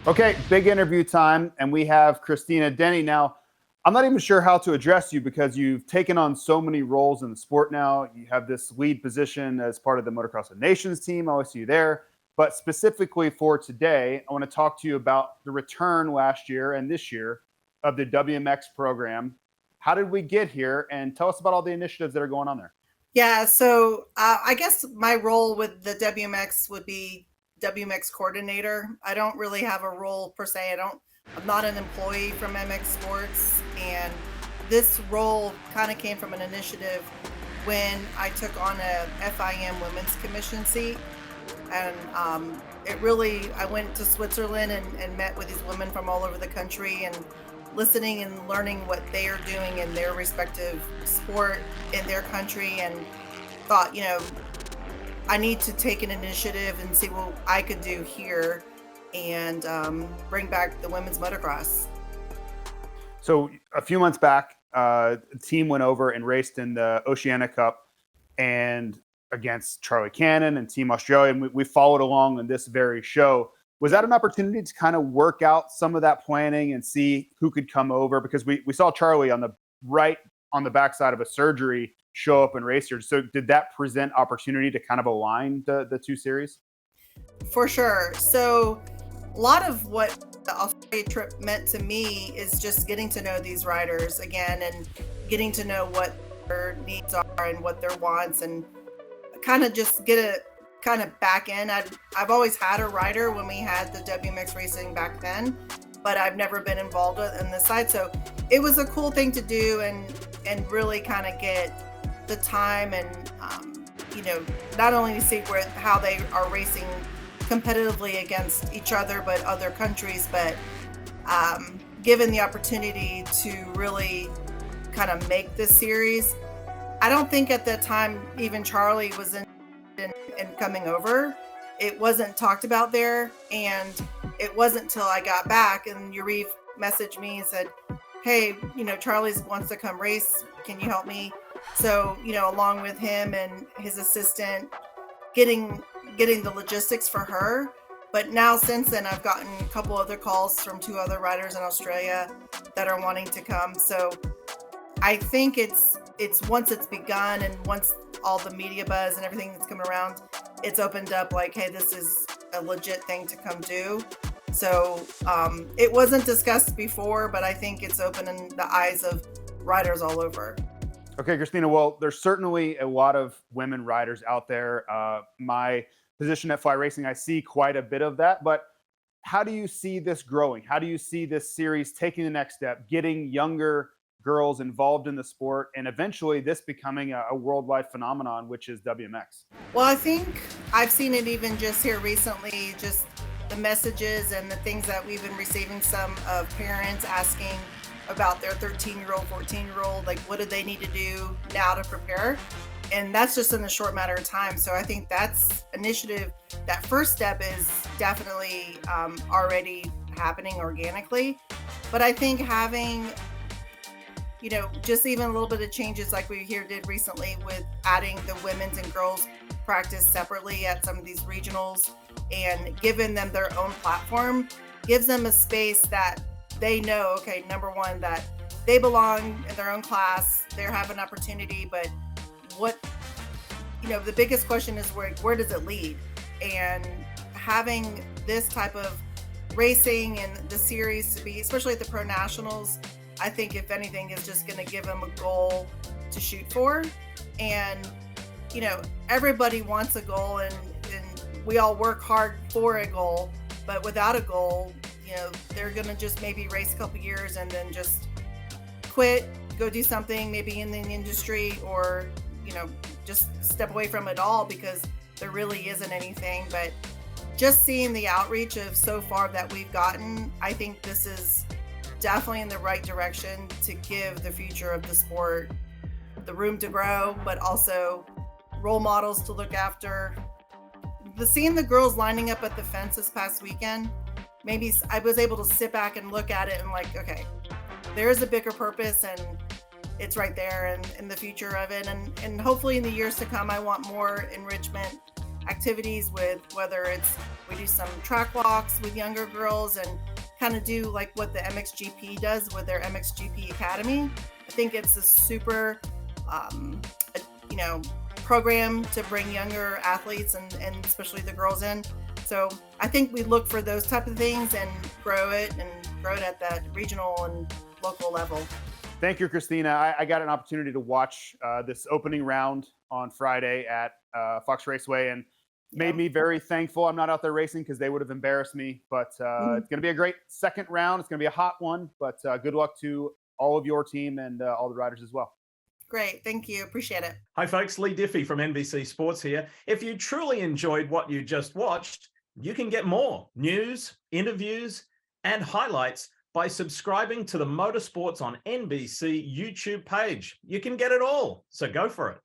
Okay, big interview time, and we have Christina Denny. Now, I'm not even sure how to address you because you've taken on so many roles in the sport now. You have this lead position as part of the Motocross of Nations team. I always see you there. But specifically for today, I want to talk to you about the return last year and this year of the WMX program. How did we get here? And tell us about all the initiatives that are going on there. Yeah, so I guess my role with the WMX would be WMX coordinator. I don't really have a role per se. I'm not an employee from MX Sports, and this role kind of came from an initiative when I took on a FIM Women's Commission seat, and I went to Switzerland and met with these women from all over the country and listening and learning what they are doing in their respective sport in their country, and thought, I need to take an initiative and see what I could do here and bring back the women's motocross. So a few months back, the team went over and raced in the Oceania Cup and against Charlie Cannon and Team Australia, and we followed along in this very show. Was that an opportunity to kind of work out some of that planning and see who could come over? Because we saw Charlie on the backside of a surgery show up and race here. So did that present opportunity to kind of align the two series? For sure. So a lot of what the Australia trip meant to me is just getting to know these riders again and getting to know what their needs are and what their wants, and kind of just get a kind of back in. I've always had a rider when we had the WMX racing back then, but I've never been involved in this side. So it was a cool thing to do and really kind of get the time and, not only to see how they are racing competitively against each other, but other countries, but given the opportunity to really kind of make this series. I don't think at that time even Charlie was in coming over. It wasn't talked about there, and it wasn't till I got back and Yariv messaged me and said, hey, Charlie wants to come race, can you help me? So, along with him and his assistant, getting the logistics for her. But now since then, I've gotten a couple other calls from two other riders in Australia that are wanting to come. So I think it's once it's begun and once all the media buzz and everything that's coming around, it's opened up like, hey, this is a legit thing to come do. So it wasn't discussed before, but I think it's opening the eyes of riders all over. Okay, Christina, well, there's certainly a lot of women riders out there. My position at Fly Racing, I see quite a bit of that, but how do you see this growing? How do you see this series taking the next step, getting younger girls involved in the sport, and eventually this becoming a worldwide phenomenon, which is WMX? Well, I think I've seen it even just here recently, just the messages and the things that we've been receiving, some of parents asking about their 13-year-old, 14-year-old, like what do they need to do now to prepare? And that's just in a short matter of time. So I think that's initiative, that first step is definitely already happening organically. But I think having just even a little bit of changes like we here did recently with adding the women's and girls practice separately at some of these regionals and giving them their own platform gives them a space that they know, okay, number one, that they belong in their own class, they have an opportunity, but what, the biggest question is where does it lead? And having this type of racing and the series to be, especially at the Pro Nationals, I think if anything is just going to give them a goal to shoot for. And, everybody wants a goal and we all work hard for a goal, but without a goal, they're going to just maybe race a couple years and then just quit, go do something maybe in the industry or, just step away from it all because there really isn't anything. But just seeing the outreach of so far that we've gotten, I think this is definitely in the right direction to give the future of the sport the room to grow, but also role models to look after. Seeing the girls lining up at the fence this past weekend, maybe I was able to sit back and look at it and like, okay, there is a bigger purpose and it's right there and in the future of it. And hopefully in the years to come, I want more enrichment activities with, whether it's we do some track walks with younger girls and kind of do like what the MXGP does with their MXGP Academy. I think it's a super, you know, program to bring younger athletes and especially the girls in. So I think we look for those type of things and grow it at that regional and local level. Thank you, Christina. I got an opportunity to watch this opening round on Friday at Fox Raceway, and made me very thankful I'm not out there racing because they would have embarrassed me. But it's going to be a great second round. It's going to be a hot one. But good luck to all of your team and all the riders as well. Great. Thank you. Appreciate it. Hi, folks. Lee Diffie from NBC Sports here. If you truly enjoyed what you just watched, you can get more news, interviews, and highlights by subscribing to the Motorsports on NBC YouTube page. You can get it all, so go for it.